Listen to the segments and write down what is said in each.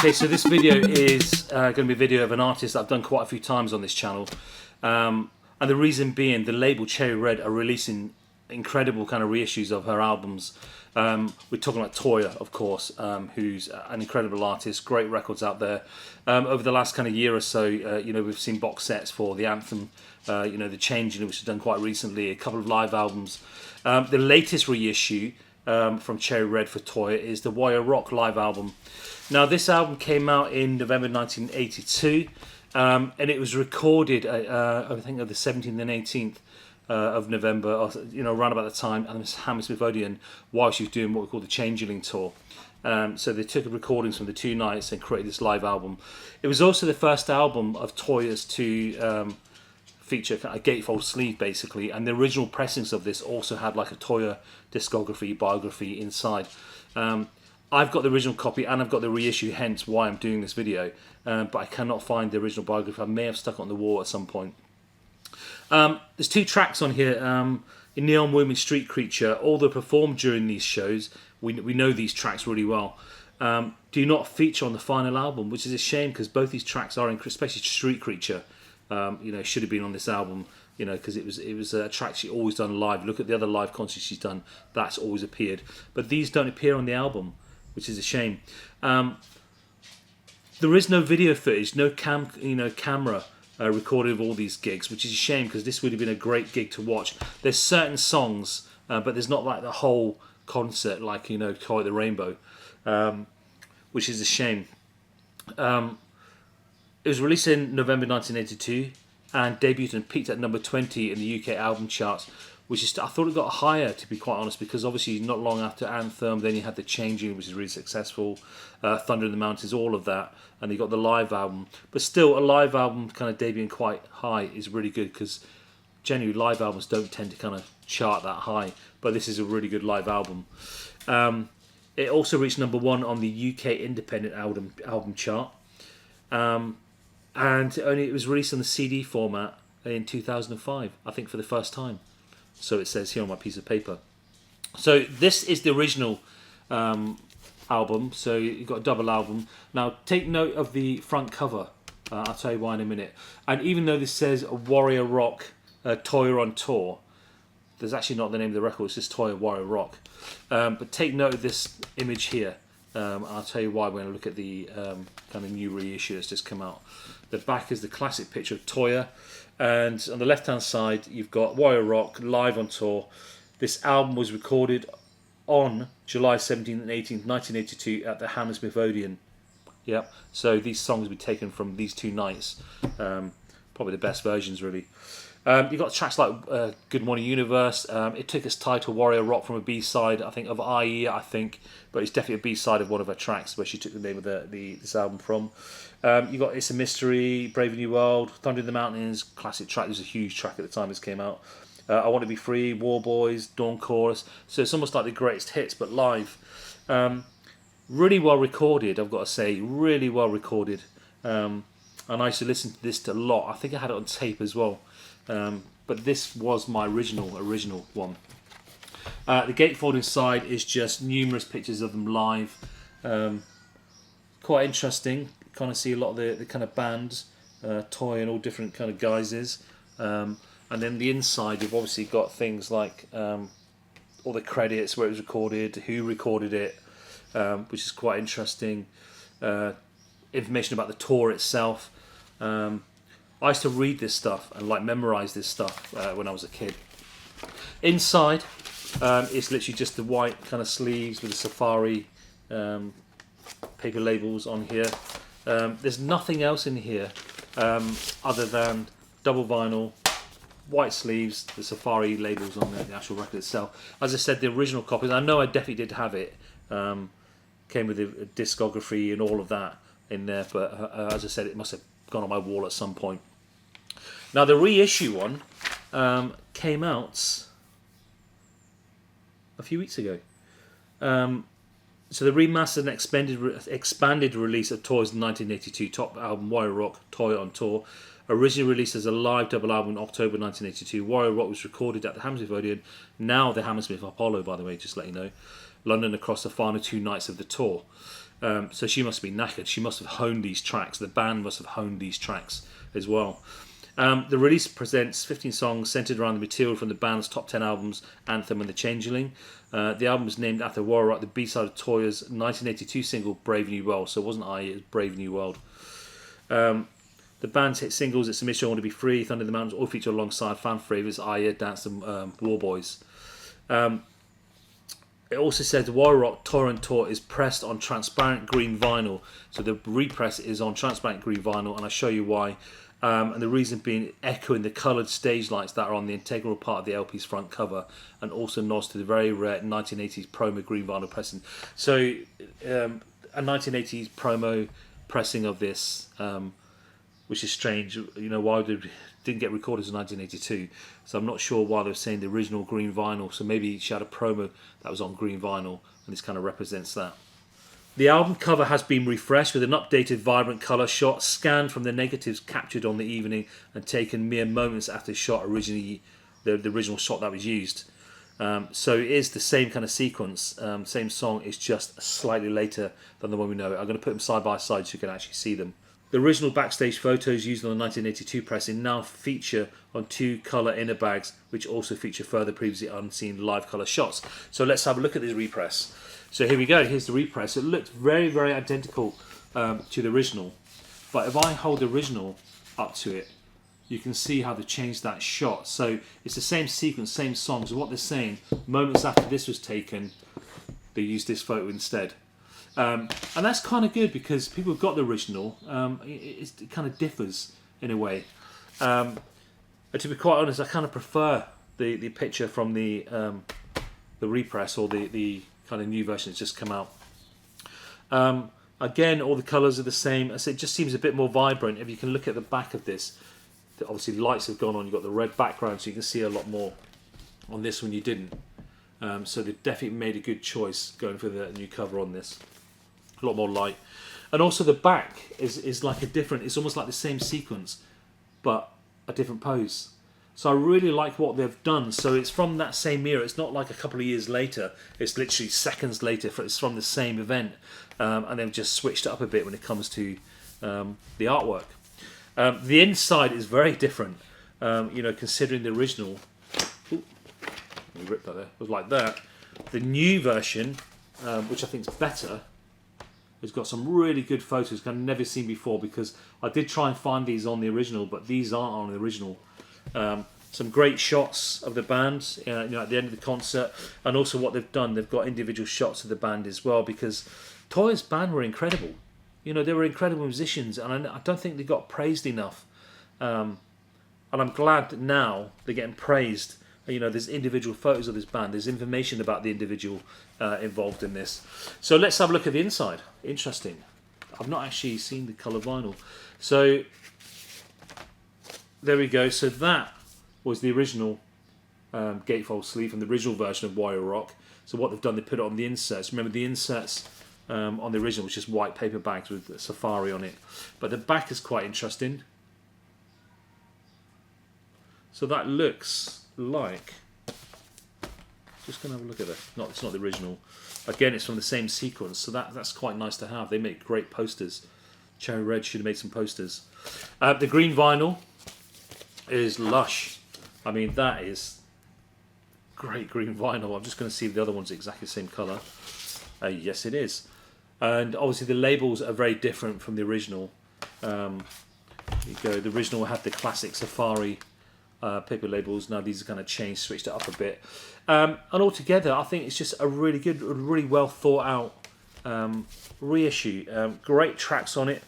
Okay, so this video is going to be a video of an artist that I've done quite a few times on this channel. And the reason being, the label Cherry Red are releasing incredible kind of reissues of her albums. We're talking about Toyah, of course, who's an incredible artist, great records out there. Over the last kind of year or so, we've seen box sets for The Anthem, The Changing, which was done quite recently, a couple of live albums. The latest reissue from Cherry Red for Toyah is the Warrior Rock live album. Now, this album came out in November 1982, and it was recorded, I think, of the 17th and 18th of November, around about the time, and Hammersmith Odeon, while she was doing what we call the Changeling tour. So they took recordings from the two nights and created this live album. It was also the first album of Toyah's to feature a gatefold sleeve, basically, and the original pressings of this also had like a Toyah discography biography inside. I've got the original copy and I've got the reissue, hence why I'm doing this video, but I cannot find the original biography. I may have stuck it on the wall at some point. There's two tracks on here, in Neon Women, Street Creature, although performed during these shows. We know these tracks really well. Do not feature on the final album, which is a shame because both these tracks are, especially Street Creature, should have been on this album, because it was a track she always done live. Look at the other live concerts she's done, that's always appeared. But these don't appear on the album, which is a shame. There is no video footage, no camera recorded of all these gigs, which is a shame because this would have been a great gig to watch. There's certain songs, but there's not like the whole concert, like Toyah the Rainbow, which is a shame. It was released in November 1982 and debuted and peaked at number 20 in the UK album charts, which is, I thought it got higher, to be quite honest, because obviously not long after Anthem, then you had The Changing, which is really successful, Thunder in the Mountains, all of that, and you got the live album. But still, a live album kind of debuting quite high is really good, because generally live albums don't tend to kind of chart that high, but this is a really good live album. It also reached number 1 on the UK independent album chart, and it was released on the CD format in 2005, I think, for the first time. So it says here on my piece of paper. So this is the original album. So you've got a double album. Now take note of the front cover. I'll tell you why in a minute. And even though this says Warrior Rock Toyah on Tour, there's actually not the name of the record. It's just Toyah Warrior Rock. But take note of this image here. I'll tell you why when I look at the kind of new reissue that's just come out. The back is the classic picture of Toyah, and on the left hand side you've got Warrior Rock live on tour. This album was recorded on July 17th and 18th 1982 at the Hammersmith Odeon. Yep, so these songs will be taken from these two nights, probably the best versions really. You've got tracks like Good Morning Universe. It took its title Warrior Rock from a B-side, I think, of IE, but it's definitely a B-side of one of her tracks where she took the name of this album from. You got It's a Mystery, Brave New World, Thunder in the Mountains, classic track. It was a huge track at the time this came out. I Want to Be Free, War Boys, Dawn Chorus. So it's almost like the greatest hits, but live. Really well recorded, I've got to say. Really well recorded. And I used to listen to this a lot. I think I had it on tape as well. But this was my original one. The gatefold inside is just numerous pictures of them live. Quite interesting. Kind of see a lot of the kind of bands, Toyah and all different kind of guises. And then the inside, you've obviously got things like all the credits, where it was recorded, who recorded it, which is quite interesting. Information about the tour itself. I used to read this stuff and memorize this stuff when I was a kid. Inside, it's literally just the white kind of sleeves with the safari paper labels on here. There's nothing else in here other than double vinyl, white sleeves, the safari labels on the actual record itself. As I said, the original copies, I know I definitely did have it, came with a discography and all of that in there, but as I said, it must have gone on my wall at some point. Now the reissue one came out a few weeks ago. So the remastered and expanded release of Toyah's 1982 top album Warrior Rock, Toyah on Tour, originally released as a live double album in October 1982. Warrior Rock was recorded at the Hammersmith Odeon, now the Hammersmith Apollo, by the way, just to let you know, London, across the final 2 nights of the tour. So she must be knackered. She must have honed these tracks. The band must have honed these tracks as well. The release presents 15 songs centered around the material from the band's top 10 albums, Anthem and The Changeling. The album is named after Warrior Rock, the B-side of Toyah's 1982 single Brave New World. So it wasn't I, it was Brave New World. The band's hit singles, It's a Mission, I Want to Be Free, Thunder in the Mountains, all feature alongside fan favourites Aya, Dance and War Boys. It also says the Warrior Rock Tour and Tour is pressed on transparent green vinyl. So the repress is on transparent green vinyl, and I'll show you why. And the reason being echoing the coloured stage lights that are on the integral part of the LP's front cover, and also nods to the very rare 1980s promo green vinyl pressing. So a 1980s promo pressing of this, which is strange. You know, why didn't get recorded in 1982, so I'm not sure why they were saying the original green vinyl. So maybe she had a promo that was on green vinyl, and this kind of represents that. The album cover has been refreshed with an updated vibrant colour shot scanned from the negatives captured on the evening and taken mere moments after the shot originally, the original shot that was used. So it is the same kind of sequence, same song, it's just slightly later than the one we know. I'm going to put them side by side so you can actually see them. The original backstage photos used on the 1982 pressing now feature on 2 colour inner bags, which also feature further previously unseen live colour shots. So let's have a look at this repress. So here we go, here's the repress. It looks very, very identical to the original. But if I hold the original up to it, you can see how they changed that shot. So it's the same sequence, same song. So what they're saying, moments after this was taken, they used this photo instead. And that's kind of good because people have got the original. It kind of differs in a way. And to be quite honest, I kind of prefer the picture from the repress, or the kind of new version that's just come out. Again, all the colours are the same. It just seems a bit more vibrant. If you can look at the back of this, obviously the lights have gone on. You've got the red background, so you can see a lot more. On this one, you didn't. So they definitely made a good choice going for the new cover on this. A lot more light, and also the back is like a different. It's almost like the same sequence, but a different pose. So I really like what they've done. So it's from that same era. It's not like a couple of years later. It's literally seconds later. It's from the same event, and they've just switched it up a bit when it comes to the artwork. The inside is very different. You know, considering the original. Ooh, let me rip that there. It was like that. The new version, which I think is better. It's got some really good photos I've never seen before, because I did try and find these on the original, but these aren't on the original. Some great shots of the band, you know, at the end of the concert, and also what they've done, they've got individual shots of the band as well, because Toyah's band were incredible. You know, they were incredible musicians, and I don't think they got praised enough. And I'm glad that now they're getting praised. You know, there's individual photos of this band. There's information about the individual involved in this. So let's have a look at the inside. Interesting. I've not actually seen the colour vinyl. So there we go. So that was the original gatefold sleeve from the original version of Warrior Rock. So what they've done, they put it on the inserts. Remember the inserts on the original was just white paper bags with Safari on it. But the back is quite interesting. So that looks like, just gonna have a look at it. No, it's not the original. Again, it's from the same sequence, so that's quite nice to have. They make great posters. Cherry Red should have made some posters. The green vinyl is lush. I mean, that is great green vinyl. I'm just going to see if the other one's exactly the same colour. Yes, it is. And obviously the labels are very different from the original. There you go. The original had the classic Safari paper labels. Now these are kind of changed, switched it up a bit, and altogether I think it's just a really good, really well thought out reissue. Great tracks on it.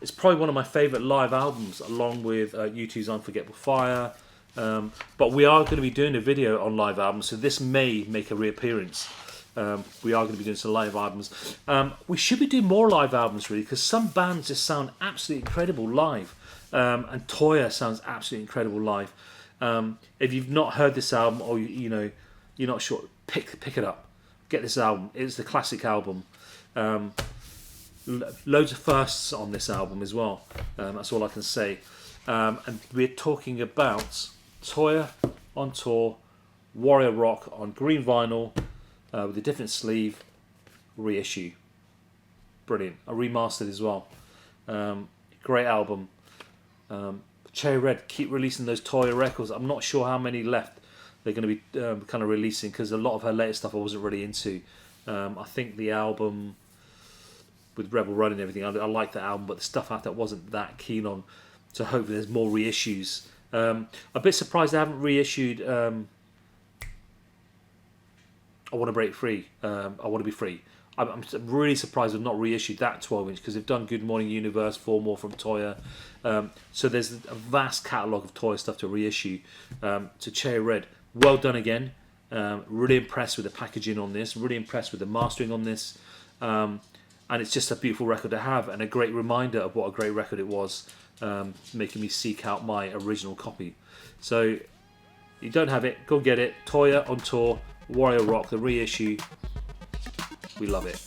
It's probably one of my favourite live albums, along with U2's Unforgettable Fire, but we are going to be doing a video on live albums, so this may make a reappearance. We are going to be doing some live albums. We should be doing more live albums, really, because some bands just sound absolutely incredible live. And Toyah sounds absolutely incredible live. If you've not heard this album, or you know you're not sure, pick it up. Get this album. It's the classic album. Loads of firsts on this album as well. That's all I can say. And we're talking about Toyah on tour, Warrior Rock on green vinyl with a different sleeve, reissue. brilliant. I remastered as well. Great album. Cherry Red, keep releasing those Toyah records. I'm not sure how many left they're going to be kind of releasing, because a lot of her latest stuff I wasn't really into. I think the album with Rebel Run and everything, I like that album, but the stuff after that wasn't that keen on. So hopefully there's more reissues. A bit surprised they haven't reissued I Want to Break Free. I Want to Be Free. I'm really surprised they've not reissued that 12-inch, because they've done Good Morning Universe, 4 more from Toyah. So there's a vast catalogue of Toyah stuff to reissue. So Cherry Red, well done again. Really impressed with the packaging on this. Really impressed with the mastering on this. And it's just a beautiful record to have, and a great reminder of what a great record it was, making me seek out my original copy. So you don't have it, go get it. Toyah on tour, Warrior Rock, the reissue. We love it.